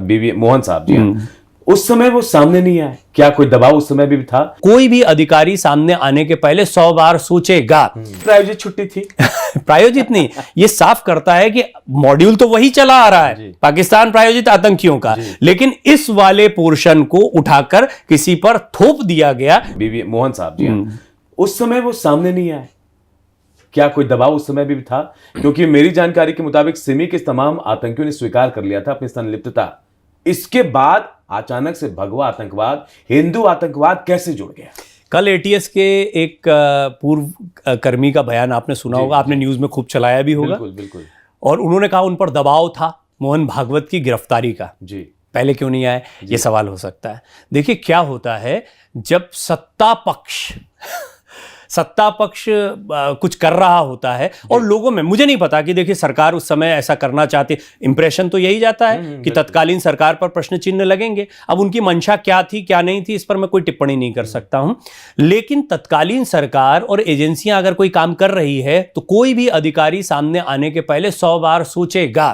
बीवी मोहन साहब जी, उस समय वो सामने नहीं आए, क्या कोई दबाव उस समय भी था? कोई भी अधिकारी सामने आने के पहले 100 बार सोचेगा। प्रायोजित छुट्टी थी। प्रायोजित नहीं, ये साफ करता है कि मॉड्यूल तो वही चला आ रहा है, पाकिस्तान प्रायोजित आतंकियों का, लेकिन इस वाले पोर्शन को उठाकर किसी पर थोप दिया गया। बीवी मोहन साहब जी, उस समय वो सामने नहीं आए, क्या कोई दबाव उस समय भी था? क्योंकि मेरी जानकारी के मुताबिक सिमी के तमाम आतंकियों ने स्वीकार कर लिया था अपनी संलिप्तता। इसके बाद अचानक से भगवा आतंकवाद, हिंदू आतंकवाद कैसे जुड़ गया? कल एटीएस के एक पूर्व कर्मी का बयान आपने सुना होगा, आपने न्यूज में खूब चलाया भी होगा। बिल्कुल बिल्कुल। और उन्होंने कहा उन पर दबाव था मोहन भागवत की गिरफ्तारी का। जी, पहले क्यों नहीं आए, ये सवाल हो सकता है। देखिए क्या होता है, जब सत्ता पक्ष कुछ कर रहा होता है और लोगों में, मुझे नहीं पता कि देखिए सरकार उस समय ऐसा करना चाहती, इंप्रेशन तो यही जाता है कि तत्कालीन सरकार पर प्रश्न चिन्ह लगेंगे। अब उनकी मंशा क्या थी क्या नहीं थी, इस पर मैं कोई टिप्पणी नहीं कर सकता हूं, लेकिन तत्कालीन सरकार और एजेंसियां अगर कोई काम कर रही है तो कोई भी अधिकारी सामने आने के पहले 100 बार सोचेगा,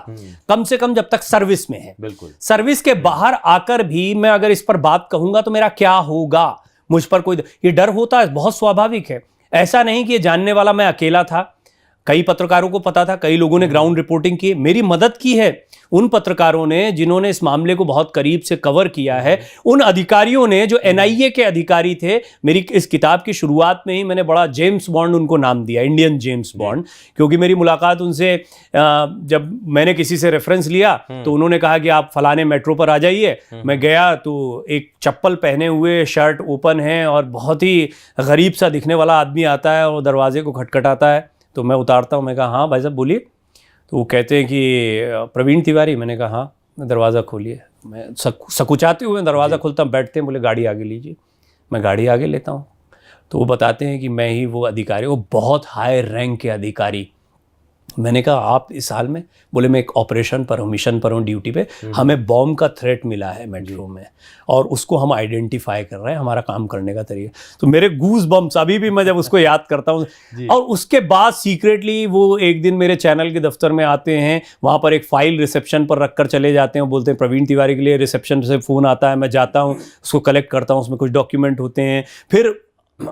कम से कम जब तक सर्विस में है। बिल्कुल। सर्विस के बाहर आकर भी मैं अगर इस पर बात कहूंगा तो मेरा क्या होगा, मुझ पर कोई, ये डर होता है, बहुत स्वाभाविक है। ऐसा नहीं कि ये जानने वाला मैं अकेला था, कई पत्रकारों को पता था, कई लोगों ने ग्राउंड रिपोर्टिंग की, मेरी मदद की है उन पत्रकारों ने जिन्होंने इस मामले को बहुत करीब से कवर किया है, उन अधिकारियों ने जो एनआईए के अधिकारी थे। मेरी इस किताब की शुरुआत में ही मैंने बड़ा जेम्स बॉन्ड उनको नाम दिया, इंडियन जेम्स बॉन्ड, क्योंकि मेरी मुलाकात उनसे जब मैंने किसी से रेफरेंस लिया तो उन्होंने कहा कि आप फलाने मेट्रो पर आ जाइए। मैं गया तो एक चप्पल पहने हुए, शर्ट ओपन है और बहुत ही गरीब सा दिखने वाला आदमी आता है और दरवाजे को खटखटाता है। तो मैं उतारता हूँ, मैं कहा हाँ भाई साहब बोलिए। तो वो कहते हैं कि प्रवीण तिवारी। मैंने कहा हाँ। दरवाज़ा खोलिए। मैं सकुचाते हुए दरवाज़ा खोलता हूँ, बैठते हैं, बोले गाड़ी आगे लीजिए। मैं गाड़ी आगे लेता हूँ तो वो बताते हैं कि मैं ही वो अधिकारी, वो बहुत हाई रैंक के अधिकारी। मैंने कहा आप इस हाल में? बोले मैं एक ऑपरेशन पर हूँ, मिशन पर हूँ, ड्यूटी पे, हमें बॉम्ब का थ्रेट मिला है मेट्रो में और उसको हम आइडेंटिफाई कर रहे हैं, हमारा काम करने का तरीका। तो मेरे गूज बम्प्स अभी भी मैं जब उसको याद करता हूँ। और उसके बाद सीक्रेटली वो एक दिन मेरे चैनल के दफ्तर में आते हैं, वहाँ पर एक फाइल रिसेप्शन पर रख कर चले जाते हैं, बोलते हैं प्रवीण तिवारी के लिए रिसेप्शन से फ़ोन आता है, मैं जाता हूँ, उसको कलेक्ट करता हूँ, उसमें कुछ डॉक्यूमेंट होते हैं। फिर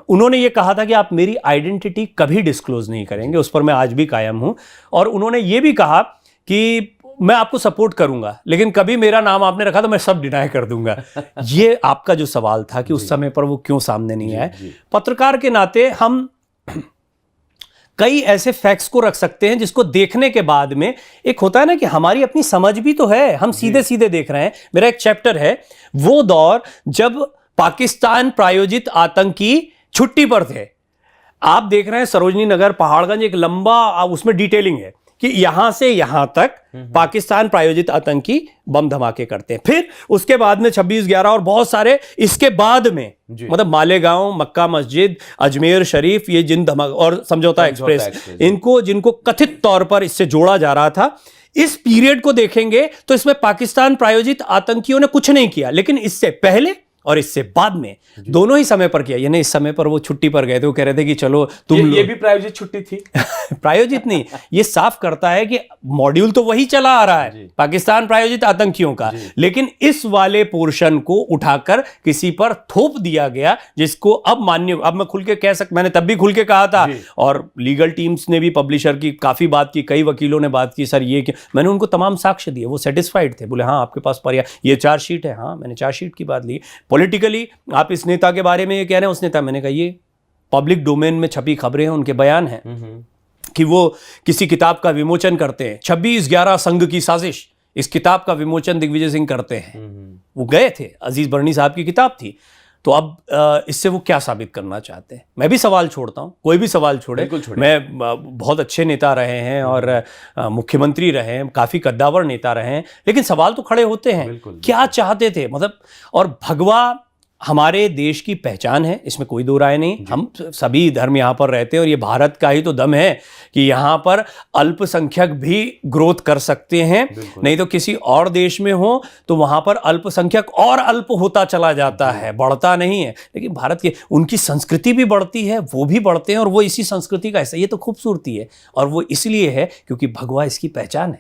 उन्होंने ये कहा था कि आप मेरी आइडेंटिटी कभी डिस्क्लोज नहीं करेंगे, उस पर मैं आज भी कायम हूं। और उन्होंने ये भी कहा कि मैं आपको सपोर्ट करूंगा, लेकिन कभी मेरा नाम आपने रखा तो मैं सब डिनाई कर दूंगा। ये आपका जो सवाल था कि उस समय पर वो क्यों सामने नहीं आए, पत्रकार के नाते हम कई ऐसे फैक्ट्स को रख सकते हैं जिसको देखने के बाद में एक होता है ना कि हमारी अपनी समझ भी तो है, हम सीधे सीधे देख रहे हैं। मेरा एक चैप्टर है वो दौर जब पाकिस्तान प्रायोजित आतंकी छुट्टी पर थे। आप देख रहे हैं सरोजनी नगर, पहाड़गंज, एक लंबा उसमें डिटेलिंग है कि यहां से यहां तक पाकिस्तान प्रायोजित आतंकी बम धमाके करते हैं। फिर उसके बाद में 26/11 और बहुत सारे इसके बाद में, मतलब मालेगांव, मक्का मस्जिद, अजमेर शरीफ, ये जिन धमाके और समझौता एक्सप्रेस, इनको जिनको कथित तौर पर इससे जोड़ा जा रहा था, इस पीरियड को देखेंगे तो इसमें पाकिस्तान प्रायोजित आतंकियों ने कुछ नहीं किया, लेकिन इससे पहले और इससे बाद में दोनों ही समय पर किया। यानी इस समय पर वो छुट्टी पर गए थे, वो कह रहे थे कि चलो तुम ये भी प्रायोजित छुट्टी थी। प्रायोजित नहीं, ये साफ करता है कि मॉड्यूल तो वही चला आ रहा है, पाकिस्तान प्रायोजित आतंकियों का, लेकिन इस वाले पोर्शन को उठाकर किसी पर थोप दिया गया, जिसको अब मान्य, अब मैं खुल के कह सकता, मैंने तब भी खुल के कहा था और लीगल टीम्स ने भी, पब्लिशर की काफी बात की, कई वकीलों ने बात की, सर ये मैंने उनको तमाम साक्ष्य दिए, वो सेटिस्फाइड थे, बोले हाँ आपके पास पर ये चार्जशीट है। हाँ, मैंने चार्जशीट की बात ली। पॉलिटिकली आप इस नेता के बारे में ये कह रहे हैं, उस नेता, मैंने कहा ये पब्लिक डोमेन में छपी खबरें हैं, उनके बयान हैं कि वो किसी किताब का विमोचन करते हैं, 26/11 संघ की साजिश, इस किताब का विमोचन दिग्विजय सिंह करते हैं। वो गए थे, अजीज बर्नी साहब की किताब थी। तो अब इससे वो क्या साबित करना चाहते हैं? मैं भी सवाल छोड़ता हूं, कोई भी सवाल छोड़े। मैं बहुत अच्छे नेता रहे हैं और मुख्यमंत्री रहे हैं, काफी कद्दावर नेता रहे हैं, लेकिन सवाल तो खड़े होते हैं, क्या चाहते थे, मतलब। और भगवा हमारे देश की पहचान है, इसमें कोई दो राय नहीं। हम सभी धर्म यहाँ पर रहते हैं और ये भारत का ही तो दम है कि यहाँ पर अल्पसंख्यक भी ग्रोथ कर सकते हैं। नहीं तो किसी और देश में हो तो वहाँ पर अल्पसंख्यक और अल्प होता चला जाता है, बढ़ता नहीं है। लेकिन भारत की उनकी संस्कृति भी बढ़ती है, वो भी बढ़ते हैं और वो इसी संस्कृति का हिस्सा। ये तो खूबसूरती है और वो इसलिए है क्योंकि भगवा इसकी पहचान है।